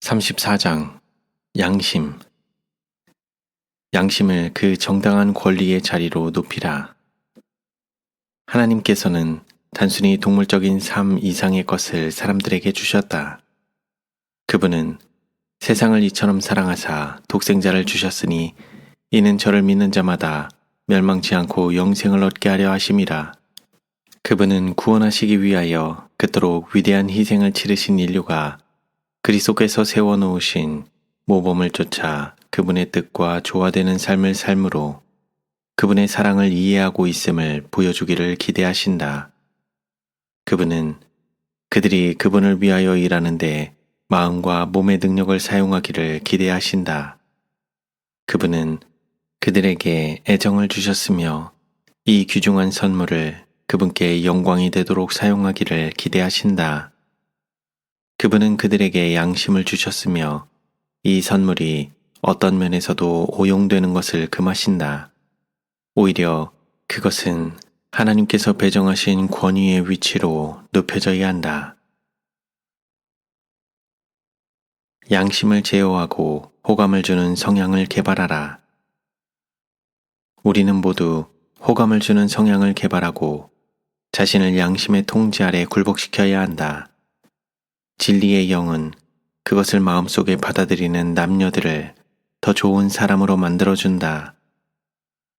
34장 양심. 양심을 그 정당한 권리의 자리로 높이라. 하나님께서는 단순히 동물적인 삶 이상의 것을 사람들에게 주셨다. 그분은 세상을 이처럼 사랑하사 독생자를 주셨으니 이는 저를 믿는 자마다 멸망치 않고 영생을 얻게 하려 하심이라. 그분은 구원하시기 위하여 그토록 위대한 희생을 치르신 인류가 그리스도께서 세워놓으신 모범을 쫓아 그분의 뜻과 조화되는 삶을 삶으로 그분의 사랑을 이해하고 있음을 보여주기를 기대하신다. 그분은 그들이 그분을 위하여 일하는데 마음과 몸의 능력을 사용하기를 기대하신다. 그분은 그들에게 애정을 주셨으며 이 귀중한 선물을 그분께 영광이 되도록 사용하기를 기대하신다. 그분은 그들에게 양심을 주셨으며 이 선물이 어떤 면에서도 오용되는 것을 금하신다. 오히려 그것은 하나님께서 배정하신 권위의 위치로 높여져야 한다. 양심을 제어하고 호감을 주는 성향을 개발하라. 우리는 모두 호감을 주는 성향을 개발하고 자신을 양심의 통제 아래 굴복시켜야 한다. 진리의 영은 그것을 마음속에 받아들이는 남녀들을 더 좋은 사람으로 만들어준다.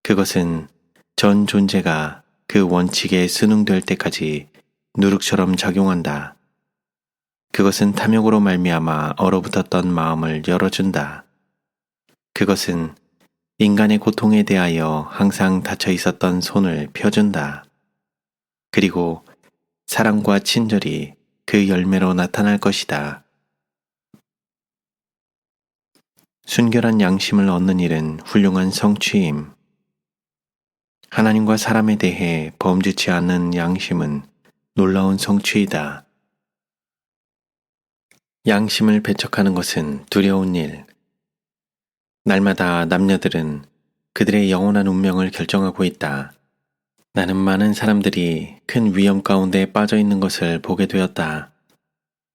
그것은 전 존재가 그 원칙에 순응될 때까지 누룩처럼 작용한다. 그것은 탐욕으로 말미암아 얼어붙었던 마음을 열어준다. 그것은 인간의 고통에 대하여 항상 닫혀 있었던 손을 펴준다. 그리고 사랑과 친절이 그 열매로 나타날 것이다. 순결한 양심을 얻는 일은 훌륭한 성취임. 하나님과 사람에 대해 범죄치 않는 양심은 놀라운 성취이다. 양심을 배척하는 것은 두려운 일. 날마다 남녀들은 그들의 영원한 운명을 결정하고 있다. 나는 많은 사람들이 큰 위험 가운데 빠져 있는 것을 보게 되었다.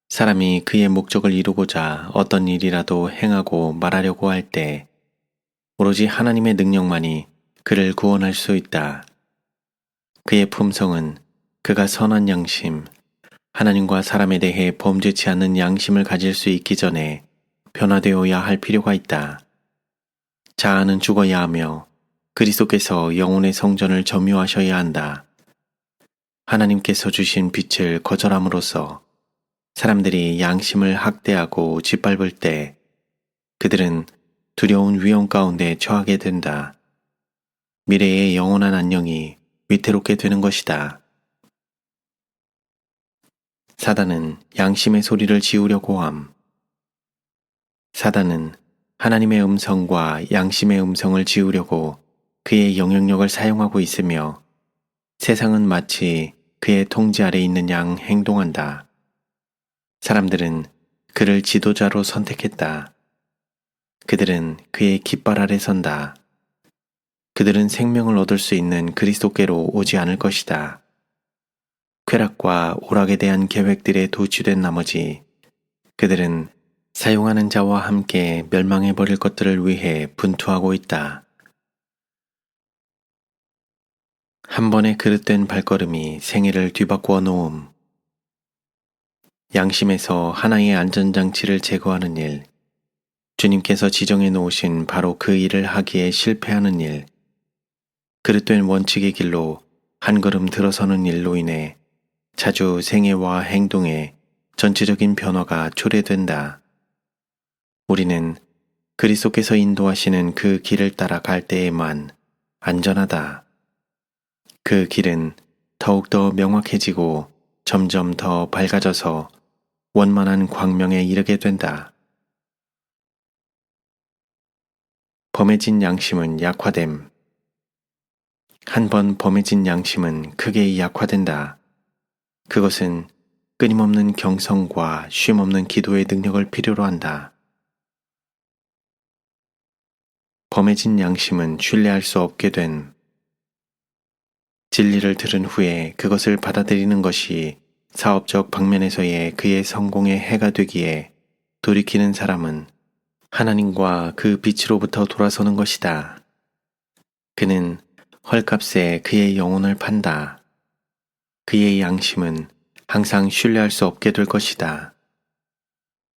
사람이 그의 목적을 이루고자 어떤 일이라도 행하고 말하려고 할 때 오로지 하나님의 능력만이 그를 구원할 수 있다. 그의 품성은 그가 선한 양심, 하나님과 사람에 대해 범죄치 않는 양심을 가질 수 있기 전에 변화되어야 할 필요가 있다. 자아는 죽어야 하며 그리스도께서 영혼의 성전을 점유하셔야 한다. 하나님께서 주신 빛을 거절함으로써 사람들이 양심을 학대하고 짓밟을 때 그들은 두려운 위험 가운데 처하게 된다. 미래의 영원한 안녕이 위태롭게 되는 것이다. 사단은 양심의 소리를 지우려고 함. 사단은 하나님의 음성과 양심의 음성을 지우려고 그의 영향력을 사용하고 있으며 세상은 마치 그의 통제 아래 있는 양 행동한다. 사람들은 그를 지도자로 선택했다. 그들은 그의 깃발 아래 선다. 그들은 생명을 얻을 수 있는 그리스도께로 오지 않을 것이다. 쾌락과 오락에 대한 계획들에 도취된 나머지 그들은 사용하는 자와 함께 멸망해버릴 것들을 위해 분투하고 있다. 한 번의 그릇된 발걸음이 생애를 뒤바꾸어 놓음. 양심에서 하나의 안전장치를 제거하는 일, 주님께서 지정해 놓으신 바로 그 일을 하기에 실패하는 일, 그릇된 원칙의 길로 한 걸음 들어서는 일로 인해 자주 생애와 행동에 전체적인 변화가 초래된다. 우리는 그리스도께서 인도하시는 그 길을 따라 갈 때에만 안전하다. 그 길은 더욱더 명확해지고 점점 더 밝아져서 원만한 광명에 이르게 된다. 범해진 양심은 약화됨. 한 번 범해진 양심은 크게 약화된다. 그것은 끊임없는 경성과 쉼없는 기도의 능력을 필요로 한다. 범해진 양심은 신뢰할 수 없게 됨. 진리를 들은 후에 그것을 받아들이는 것이 사업적 방면에서의 그의 성공에 해가 되기에 돌이키는 사람은 하나님과 그 빛으로부터 돌아서는 것이다. 그는 헐값에 그의 영혼을 판다. 그의 양심은 항상 신뢰할 수 없게 될 것이다.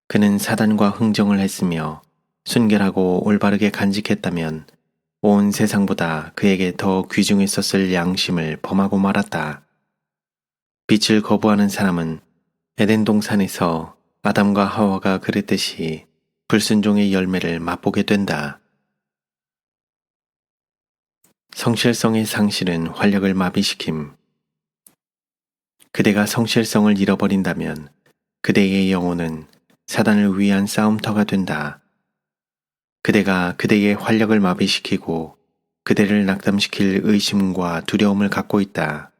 그는 사단과 흥정을 했으며 순결하고 올바르게 간직했다면 온 세상보다 그에게 더 귀중했었을 양심을 범하고 말았다. 빛을 거부하는 사람은 에덴 동산에서 아담과 하와가 그랬듯이 불순종의 열매를 맛보게 된다. 성실성의 상실은 활력을 마비시킴. 그대가 성실성을 잃어버린다면 그대의 영혼은 사단을 위한 싸움터가 된다. 그대가 그대의 활력을 마비시키고 그대를 낙담시킬 의심과 두려움을 갖고 있다.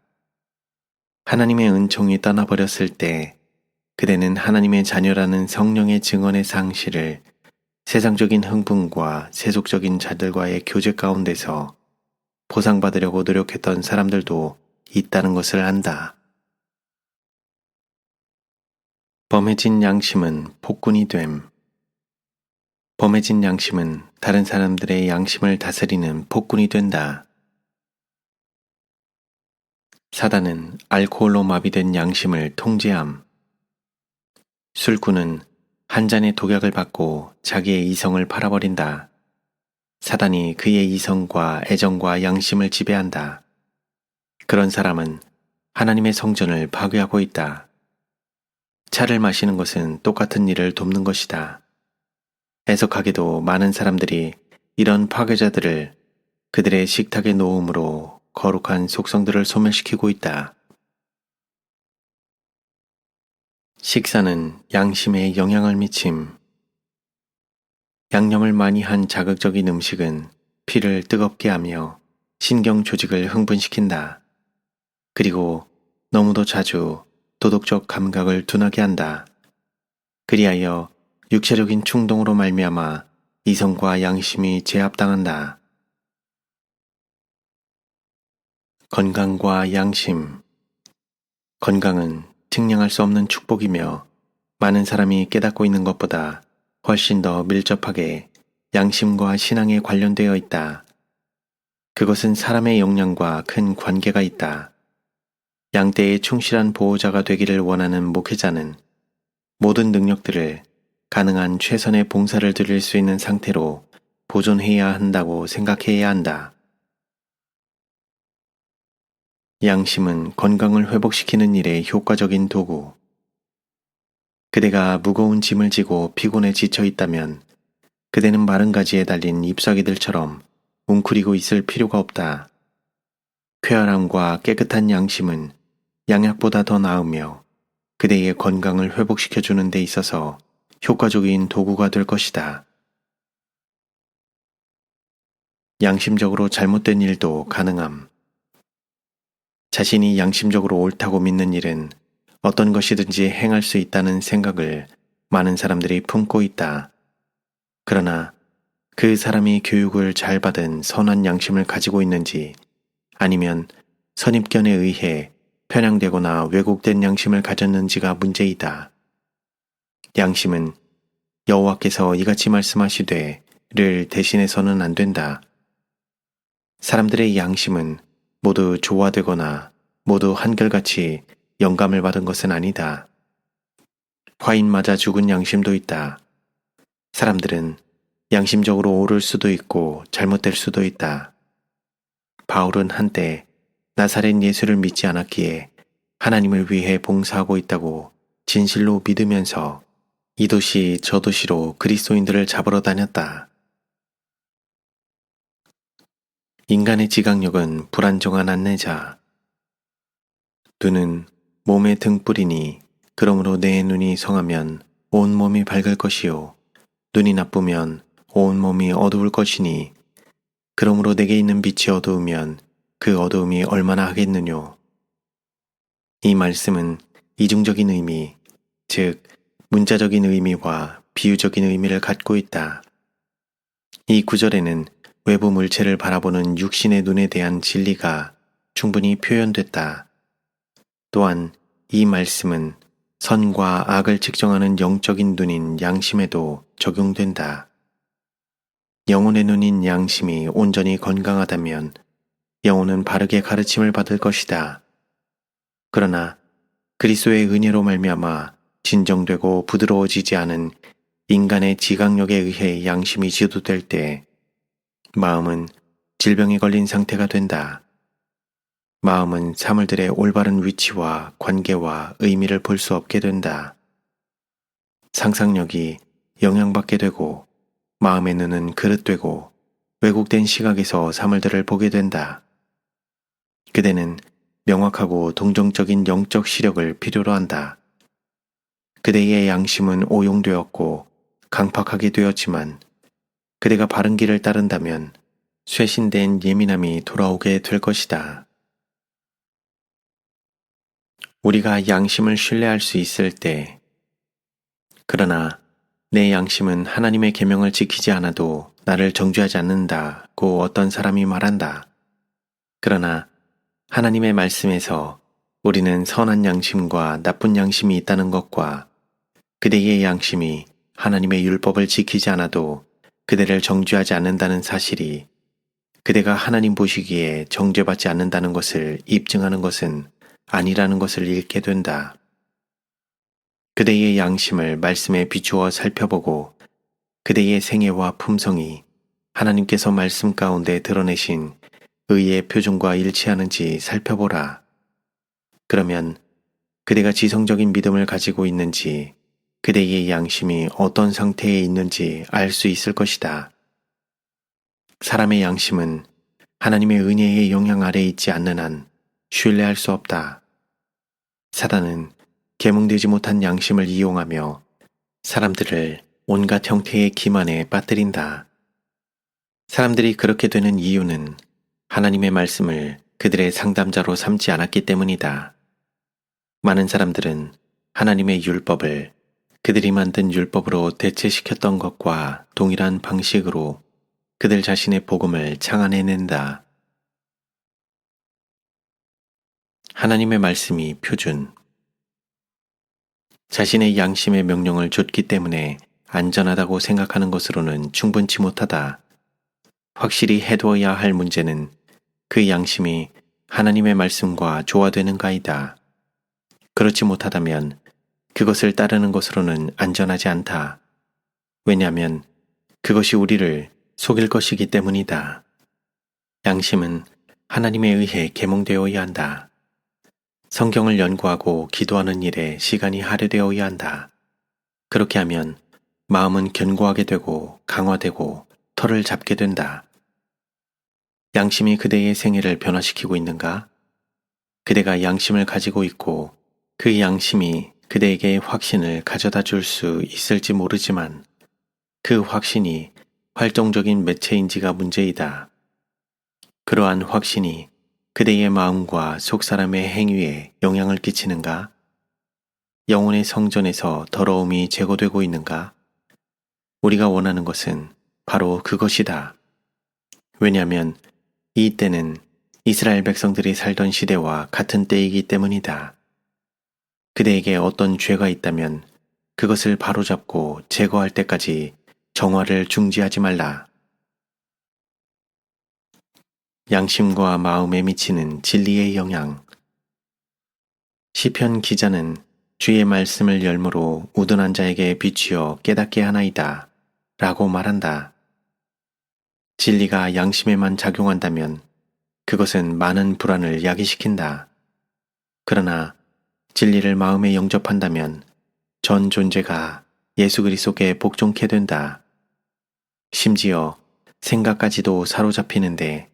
하나님의 은총이 떠나버렸을 때 그대는 하나님의 자녀라는 성령의 증언의 상실을 세상적인 흥분과 세속적인 자들과의 교제 가운데서 보상받으려고 노력했던 사람들도 있다는 것을 안다. 범해진 양심은 폭군이 됨. 범해진 양심은 다른 사람들의 양심을 다스리는 폭군이 된다. 사단은 알코올로 마비된 양심을 통제함. 술꾼은 한 잔의 독약을 받고 자기의 이성을 팔아버린다. 사단이 그의 이성과 애정과 양심을 지배한다. 그런 사람은 하나님의 성전을 파괴하고 있다. 차를 마시는 것은 똑같은 일을 돕는 것이다. 애석하게도 많은 사람들이 이런 파괴자들을 그들의 식탁에 놓음으로 거룩한 속성들을 소멸시키고 있다. 식사는 양심에 영향을 미침. 양념을 많이 한 자극적인 음식은 피를 뜨겁게 하며 신경 조직을 흥분시킨다. 그리고 너무도 자주 도덕적 감각을 둔하게 한다. 그리하여 육체적인 충동으로 말미암아 이성과 양심이 제압당한다. 건강과 양심. 건강은 측량할 수 없는 축복이며 많은 사람이 깨닫고 있는 것보다 훨씬 더 밀접하게 양심과 신앙에 관련되어 있다. 그것은 사람의 역량과 큰 관계가 있다. 양떼의 충실한 보호자가 되기를 원하는 목회자는 모든 능력들을 가능한 최선의 봉사를 드릴 수 있는 상태로 보존해야 한다고 생각해야 한다. 양심은 건강을 회복시키는 일에 효과적인 도구. 그대가 무거운 짐을 지고 피곤해 지쳐 있다면 그대는 마른 가지에 달린 잎사귀들처럼 웅크리고 있을 필요가 없다. 쾌활함과 깨끗한 양심은 양약보다 더 나으며 그대의 건강을 회복시켜주는 데 있어서 효과적인 도구가 될 것이다. 양심적으로 잘못된 일도 가능함. 자신이 양심적으로 옳다고 믿는 일은 어떤 것이든지 행할 수 있다는 생각을 많은 사람들이 품고 있다. 그러나 그 사람이 교육을 잘 받은 선한 양심을 가지고 있는지 아니면 선입견에 의해 편향되거나 왜곡된 양심을 가졌는지가 문제이다. 양심은 여호와께서 이같이 말씀하시되를 대신해서는 안 된다. 사람들의 양심은 모두 조화되거나 모두 한결같이 영감을 받은 것은 아니다. 화인 맞아 죽은 양심도 있다. 사람들은 양심적으로 옳을 수도 있고 잘못될 수도 있다. 바울은 한때 나사렛 예수를 믿지 않았기에 하나님을 위해 봉사하고 있다고 진실로 믿으면서 이 도시 저 도시로 그리스도인들을 잡으러 다녔다. 인간의 지각력은 불안정한 안내자. 눈은 몸의 등불이니 그러므로 내 눈이 성하면 온 몸이 밝을 것이요 눈이 나쁘면 온 몸이 어두울 것이니 그러므로 내게 있는 빛이 어두우면 그 어두움이 얼마나 하겠느뇨. 이 말씀은 이중적인 의미, 즉 문자적인 의미와 비유적인 의미를 갖고 있다. 이 구절에는 외부 물체를 바라보는 육신의 눈에 대한 진리가 충분히 표현됐다. 또한 이 말씀은 선과 악을 측정하는 영적인 눈인 양심에도 적용된다. 영혼의 눈인 양심이 온전히 건강하다면 영혼은 바르게 가르침을 받을 것이다. 그러나 그리스도의 은혜로 말미암아 진정되고 부드러워지지 않은 인간의 지각력에 의해 양심이 지도될 때 마음은 질병에 걸린 상태가 된다. 마음은 사물들의 올바른 위치와 관계와 의미를 볼 수 없게 된다. 상상력이 영향받게 되고 마음의 눈은 그릇되고 왜곡된 시각에서 사물들을 보게 된다. 그대는 명확하고 동정적인 영적 시력을 필요로 한다. 그대의 양심은 오용되었고 강팍하게 되었지만 그대가 바른 길을 따른다면 쇄신된 예민함이 돌아오게 될 것이다. 우리가 양심을 신뢰할 수 있을 때, 그러나 내 양심은 하나님의 계명을 지키지 않아도 나를 정죄하지 않는다고 어떤 사람이 말한다. 그러나 하나님의 말씀에서 우리는 선한 양심과 나쁜 양심이 있다는 것과 그대의 양심이 하나님의 율법을 지키지 않아도 그대를 정죄하지 않는다는 사실이 그대가 하나님 보시기에 정죄받지 않는다는 것을 입증하는 것은 아니라는 것을 읽게 된다. 그대의 양심을 말씀에 비추어 살펴보고 그대의 생애와 품성이 하나님께서 말씀 가운데 드러내신 의의 표준과 일치하는지 살펴보라. 그러면 그대가 지성적인 믿음을 가지고 있는지 그대의 양심이 어떤 상태에 있는지 알 수 있을 것이다. 사람의 양심은 하나님의 은혜의 영향 아래에 있지 않는 한 신뢰할 수 없다. 사단은 계몽되지 못한 양심을 이용하며 사람들을 온갖 형태의 기만에 빠뜨린다. 사람들이 그렇게 되는 이유는 하나님의 말씀을 그들의 상담자로 삼지 않았기 때문이다. 많은 사람들은 하나님의 율법을 그들이 만든 율법으로 대체시켰던 것과 동일한 방식으로 그들 자신의 복음을 창안해낸다. 하나님의 말씀이 표준. 자신의 양심의 명령을 좇기 때문에 안전하다고 생각하는 것으로는 충분치 못하다. 확실히 해두어야 할 문제는 그 양심이 하나님의 말씀과 조화되는가이다. 그렇지 못하다면 그것을 따르는 것으로는 안전하지 않다. 왜냐하면 그것이 우리를 속일 것이기 때문이다. 양심은 하나님에 의해 계몽되어야 한다. 성경을 연구하고 기도하는 일에 시간이 할애되어야 한다. 그렇게 하면 마음은 견고하게 되고 강화되고 털을 잡게 된다. 양심이 그대의 생애를 변화시키고 있는가? 그대가 양심을 가지고 있고 그 양심이 그대에게 확신을 가져다 줄 수 있을지 모르지만 그 확신이 활동적인 매체인지가 문제이다. 그러한 확신이 그대의 마음과 속사람의 행위에 영향을 끼치는가? 영혼의 성전에서 더러움이 제거되고 있는가? 우리가 원하는 것은 바로 그것이다. 왜냐하면 이 때는 이스라엘 백성들이 살던 시대와 같은 때이기 때문이다. 그대에게 어떤 죄가 있다면 그것을 바로잡고 제거할 때까지 정화를 중지하지 말라. 양심과 마음에 미치는 진리의 영향. 시편 기자는 주의 말씀을 열무로 우둔한 자에게 비추어 깨닫게 하나이다 라고 말한다. 진리가 양심에만 작용한다면 그것은 많은 불안을 야기시킨다. 그러나 진리를 마음에 영접한다면 전 존재가 예수 그리스도께 복종케 된다. 심지어 생각까지도 사로잡히는데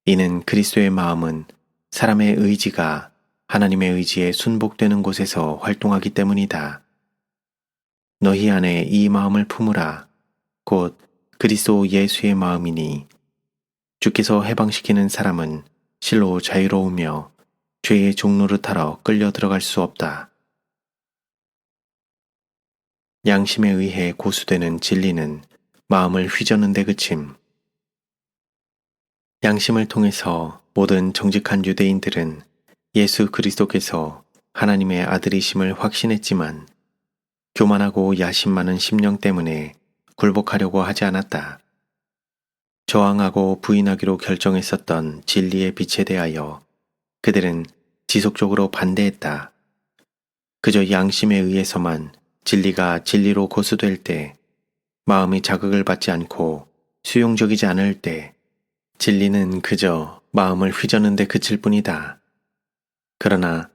이는 그리스도의 마음은 사람의 의지가 하나님의 의지에 순복되는 곳에서 활동하기 때문이다. 너희 안에 이 마음을 품으라. 곧 그리스도 예수의 마음이니 주께서 해방시키는 사람은 실로 자유로우며 죄의 종노릇하러 끌려 들어갈 수 없다. 양심에 의해 고수되는 진리는 마음을 휘저는 데 그침. 양심을 통해서 모든 정직한 유대인들은 예수 그리스도께서 하나님의 아들이심을 확신했지만 교만하고 야심 많은 심령 때문에 굴복하려고 하지 않았다. 저항하고 부인하기로 결정했었던 진리의 빛에 대하여 그들은 지속적으로 반대했다. 그저 양심에 의해서만 진리가 진리로 고수될 때, 마음이 자극을 받지 않고 수용적이지 않을 때, 진리는 그저 마음을 휘저는 데 그칠 뿐이다. 그러나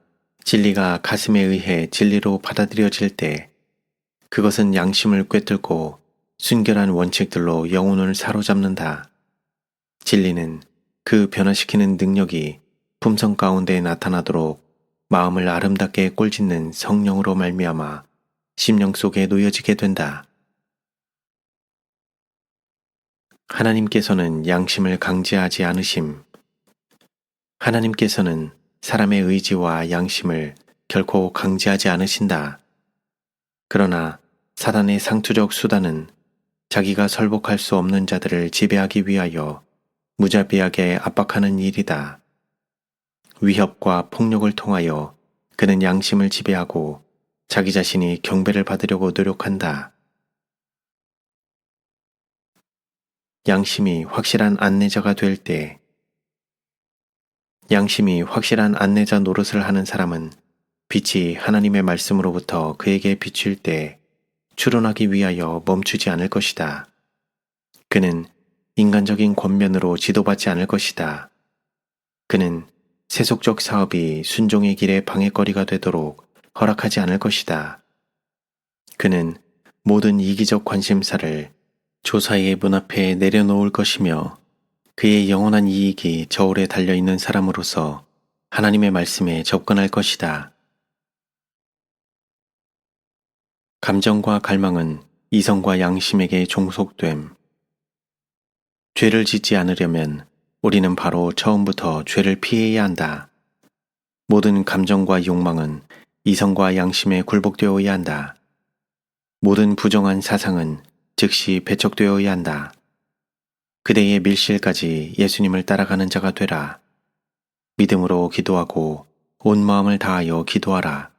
진리가 가슴에 의해 진리로 받아들여질 때, 그것은 양심을 꿰뚫고 순결한 원칙들로 영혼을 사로잡는다. 진리는 그 변화시키는 능력이 품성 가운데 나타나도록 마음을 아름답게 꼴짓는 성령으로 말미암아 심령 속에 놓여지게 된다. 하나님께서는 양심을 강제하지 않으심. 하나님께서는 사람의 의지와 양심을 결코 강제하지 않으신다. 그러나 사단의 상투적 수단은 자기가 설복할 수 없는 자들을 지배하기 위하여 무자비하게 압박하는 일이다. 위협과 폭력을 통하여 그는 양심을 지배하고 자기 자신이 경배를 받으려고 노력한다. 양심이 확실한 안내자가 될 때, 양심이 확실한 안내자 노릇을 하는 사람은 빛이 하나님의 말씀으로부터 그에게 비칠 때 추론하기 위하여 멈추지 않을 것이다. 그는 인간적인 권면으로 지도받지 않을 것이다. 그는 세속적 사업이 순종의 길에 방해거리가 되도록 허락하지 않을 것이다. 그는 모든 이기적 관심사를 조사의 문 앞에 내려놓을 것이며 그의 영원한 이익이 저울에 달려있는 사람으로서 하나님의 말씀에 접근할 것이다. 감정과 갈망은 이성과 양심에게 종속됨. 죄를 짓지 않으려면 우리는 바로 처음부터 죄를 피해야 한다. 모든 감정과 욕망은 이성과 양심에 굴복되어야 한다. 모든 부정한 사상은 즉시 배척되어야 한다. 그대의 밀실까지 예수님을 따라가는 자가 되라. 믿음으로 기도하고 온 마음을 다하여 기도하라.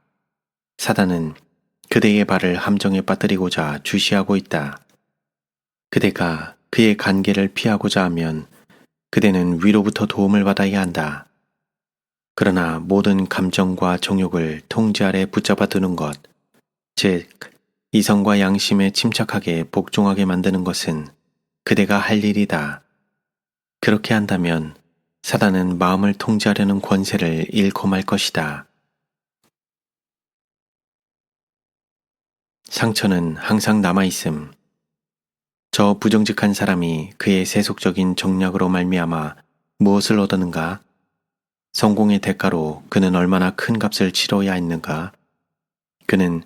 사단은 그대의 발을 함정에 빠뜨리고자 주시하고 있다. 그대가 그의 간계를 피하고자 하면 그대는 위로부터 도움을 받아야 한다. 그러나 모든 감정과 정욕을 통제 아래 붙잡아 두는 것, 즉 이성과 양심에 침착하게 복종하게 만드는 것은 그대가 할 일이다. 그렇게 한다면 사단은 마음을 통제하려는 권세를 잃고 말 것이다. 상처는 항상 남아있음. 저 부정직한 사람이 그의 세속적인 정략으로 말미암아 무엇을 얻었는가? 성공의 대가로 그는 얼마나 큰 값을 치러야 했는가? 그는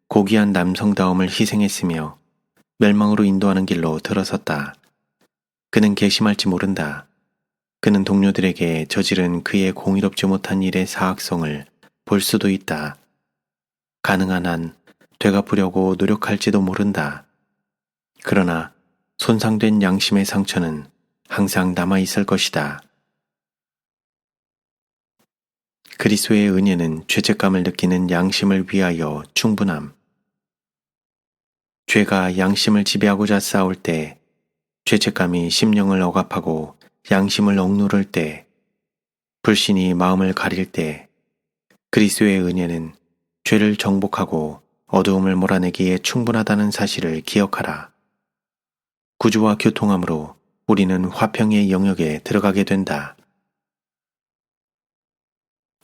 고귀한 남성다움을 희생했으며 멸망으로 인도하는 길로 들어섰다. 그는 괘씸할지 모른다. 그는 동료들에게 저지른 그의 공의롭지 못한 일의 사악성을 볼 수도 있다. 가능한 한 되갚으려고 노력할지도 모른다. 그러나 손상된 양심의 상처는 항상 남아있을 것이다. 그리스도의 은혜는 죄책감을 느끼는 양심을 위하여 충분함. 죄가 양심을 지배하고자 싸울 때, 죄책감이 심령을 억압하고 양심을 억누를 때, 불신이 마음을 가릴 때, 그리스도의 은혜는 죄를 정복하고 어두움을 몰아내기에 충분하다는 사실을 기억하라. 구주와 교통함으로 우리는 화평의 영역에 들어가게 된다.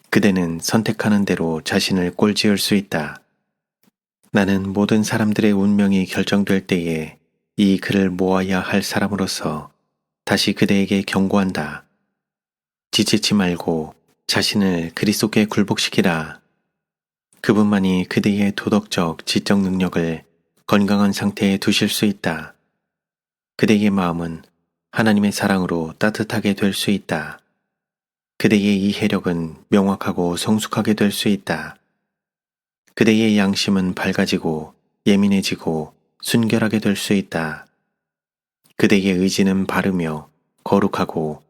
그대는 선택하는 대로 자신을 꼴지을 수 있다. 나는 모든 사람들의 운명이 결정될 때에 이 글을 모아야 할 사람으로서 다시 그대에게 경고한다. 지치지 말고 자신을 그리스도께 굴복시키라. 그분만이 그대의 도덕적, 지적 능력을 건강한 상태에 두실 수 있다. 그대의 마음은 하나님의 사랑으로 따뜻하게 될 수 있다. 그대의 이해력은 명확하고 성숙하게 될 수 있다. 그대의 양심은 밝아지고 예민해지고 순결하게 될 수 있다. 그대의 의지는 바르며 거룩하고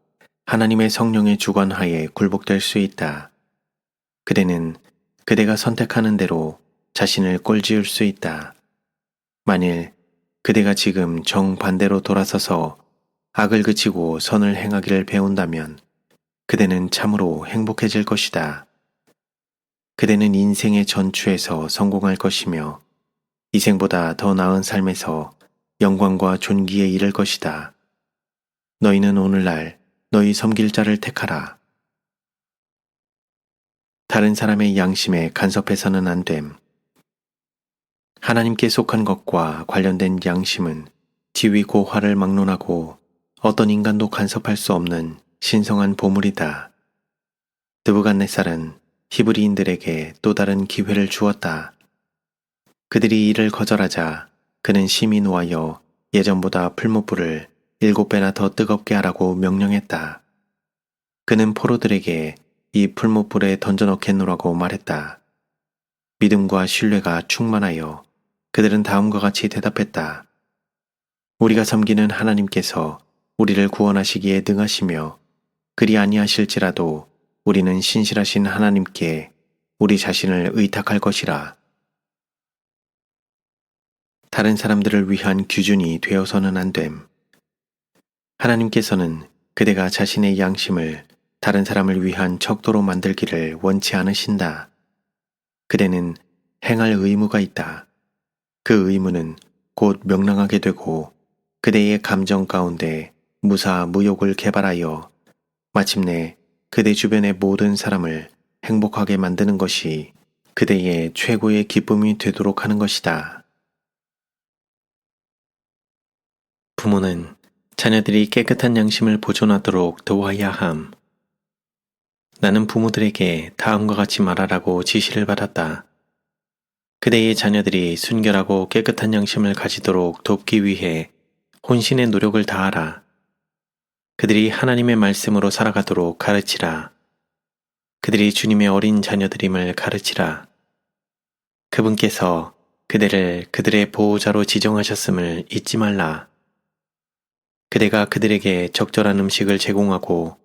하나님의 성령의 주관하에 굴복될 수 있다. 그대는 그대가 선택하는 대로 자신을 꼴지을 수 있다. 만일 그대가 지금 정반대로 돌아서서 악을 그치고 선을 행하기를 배운다면 그대는 참으로 행복해질 것이다. 그대는 인생의 전투에서 성공할 것이며 이 생보다 더 나은 삶에서 영광과 존귀에 이를 것이다. 너희는 오늘날 너희 섬길 자를 택하라. 다른 사람의 양심에 간섭해서는 안 됨. 하나님께 속한 것과 관련된 양심은 지위 고하를 막론하고 어떤 인간도 간섭할 수 없는 신성한 보물이다. 느부갓네살은 히브리인들에게 또 다른 기회를 주었다. 그들이 이를 거절하자 그는 심히 노하여 예전보다 풀무불을 7배나 더 뜨겁게 하라고 명령했다. 그는 포로들에게 이 풀무불에 던져넣겠노라고 말했다. 믿음과 신뢰가 충만하여 그들은 다음과 같이 대답했다. 우리가 섬기는 하나님께서 우리를 구원하시기에 능하시며 그리 아니하실지라도 우리는 신실하신 하나님께 우리 자신을 의탁할 것이라. 다른 사람들을 위한 규준이 되어서는 안 됨. 하나님께서는 그대가 자신의 양심을 다른 사람을 위한 척도로 만들기를 원치 않으신다. 그대는 행할 의무가 있다. 그 의무는 곧 명랑하게 되고 그대의 감정 가운데 무사무욕을 개발하여 마침내 그대 주변의 모든 사람을 행복하게 만드는 것이 그대의 최고의 기쁨이 되도록 하는 것이다. 부모는 자녀들이 깨끗한 양심을 보존하도록 도와야 함. 나는 부모들에게 다음과 같이 말하라고 지시를 받았다. 그대의 자녀들이 순결하고 깨끗한 양심을 가지도록 돕기 위해 혼신의 노력을 다하라. 그들이 하나님의 말씀으로 살아가도록 가르치라. 그들이 주님의 어린 자녀들임을 가르치라. 그분께서 그대를 그들의 보호자로 지정하셨음을 잊지 말라. 그대가 그들에게 적절한 음식을 제공하고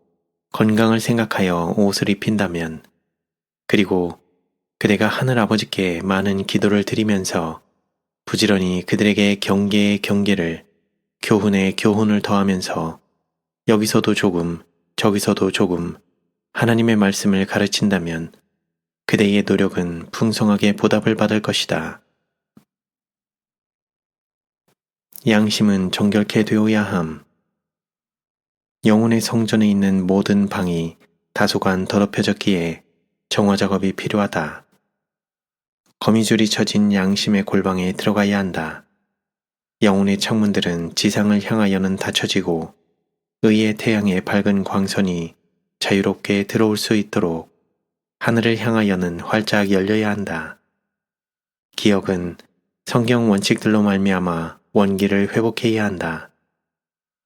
건강을 생각하여 옷을 입힌다면, 그리고 그대가 하늘 아버지께 많은 기도를 드리면서 부지런히 그들에게 경계의 경계를, 교훈에 교훈을 더하면서 여기서도 조금, 저기서도 조금 하나님의 말씀을 가르친다면 그대의 노력은 풍성하게 보답을 받을 것이다. 양심은 정결케 되어야 함. 영혼의 성전에 있는 모든 방이 다소간 더럽혀졌기에 정화 작업이 필요하다. 거미줄이 쳐진 양심의 골방에 들어가야 한다. 영혼의 창문들은 지상을 향하여는 닫혀지고 의의 태양의 밝은 광선이 자유롭게 들어올 수 있도록 하늘을 향하여는 활짝 열려야 한다. 기억은 성경 원칙들로 말미암아 원기를 회복해야 한다.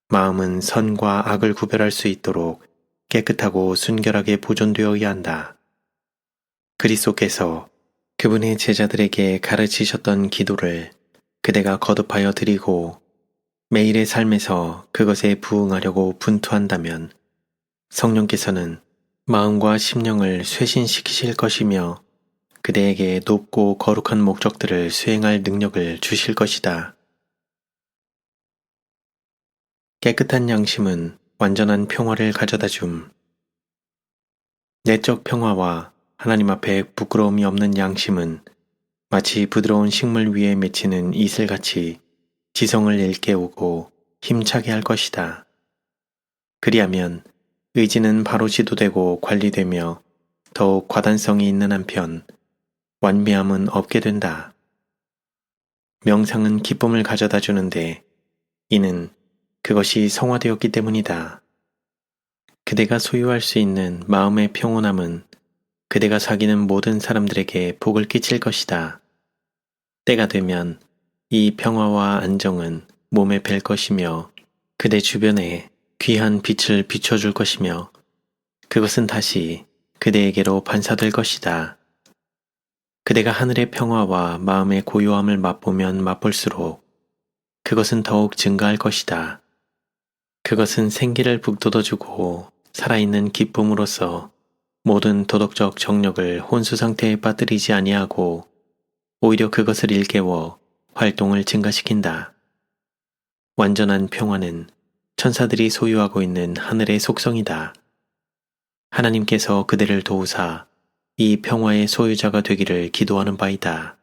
마음은 선과 악을 구별할 수 있도록 깨끗하고 순결하게 보존되어야 한다. 그리스도께서 그분의 제자들에게 가르치셨던 기도를 그대가 거듭하여 드리고 매일의 삶에서 그것에 부응하려고 분투한다면 성령께서는 마음과 심령을 쇄신시키실 것이며 그대에게 높고 거룩한 목적들을 수행할 능력을 주실 것이다. 깨끗한 양심은 완전한 평화를 가져다 줌. 내적 평화와 하나님 앞에 부끄러움이 없는 양심은 마치 부드러운 식물 위에 맺히는 이슬같이 지성을 일깨우고 힘차게 할 것이다. 그리하면 의지는 바로 지도되고 관리되며 더욱 과단성이 있는 한편 완미함은 없게 된다. 명상은 기쁨을 가져다 주는데 이는 그것이 성화되었기 때문이다. 그대가 소유할 수 있는 마음의 평온함은 그대가 사귀는 모든 사람들에게 복을 끼칠 것이다. 때가 되면 이 평화와 안정은 몸에 뵐 것이며 그대 주변에 귀한 빛을 비춰줄 것이며 그것은 다시 그대에게로 반사될 것이다. 그대가 하늘의 평화와 마음의 고요함을 맛보면 맛볼수록 그것은 더욱 증가할 것이다. 그것은 생기를 북돋워주고 살아있는 기쁨으로써 모든 도덕적 정력을 혼수 상태에 빠뜨리지 아니하고 오히려 그것을 일깨워 활동을 증가시킨다. 완전한 평화는 천사들이 소유하고 있는 하늘의 속성이다. 하나님께서 그들을 도우사 이 평화의 소유자가 되기를 기도하는 바이다.